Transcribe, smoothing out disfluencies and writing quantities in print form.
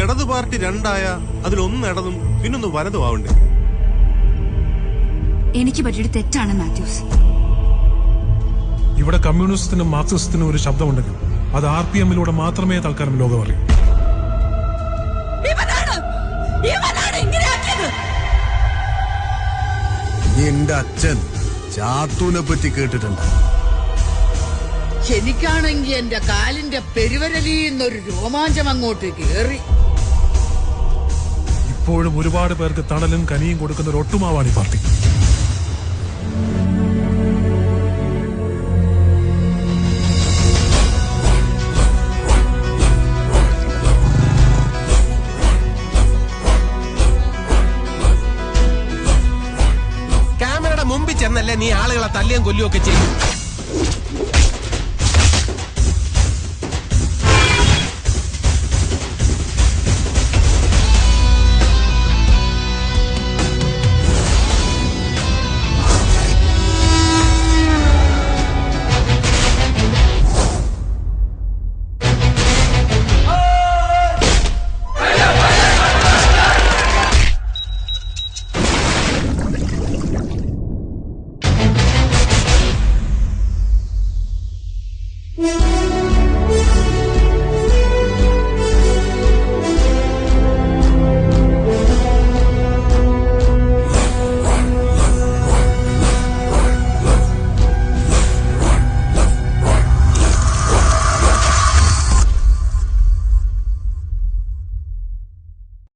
ഇടതു പാർട്ടി രണ്ടായ അതിലൊന്ന് ഇടതും പിന്നൊന്ന് വലതും ആവണ്ടേ? എനിക്ക് പറ്റിയൊരു തെറ്റാണ് മാത്യൂസ്. ഇവിടെ കമ്മ്യൂണിസത്തിനും മാർക്സിസത്തിനും ഒരു ശബ്ദമുണ്ടെങ്കിൽ അത് RPM-ലൂടെ മാത്രമേ തൽക്കാലം ലോകം അറിയൂ. എന്റെ അച്ഛൻ ചാത്തൂനെ പറ്റി കേട്ടിട്ടുണ്ട്. എനിക്കാണെങ്കി എന്റെ കാലിന്റെ പെരുവരലിന്നൊരു രോമാഞ്ചം അങ്ങോട്ട് കേറി. ഇപ്പോഴും ഒരുപാട് പേർക്ക് തണലും കനിയും കൊടുക്കുന്ന ഒരു ഒട്ടുമാവാണ് ഈ പാർട്ടി. ക്യാമറയുടെ മുമ്പിൽ ചെന്നല്ലേ നീ ആളുകളെ തല്ലിയും കൊല്ലുകയൊക്കെ ചെയ്യും.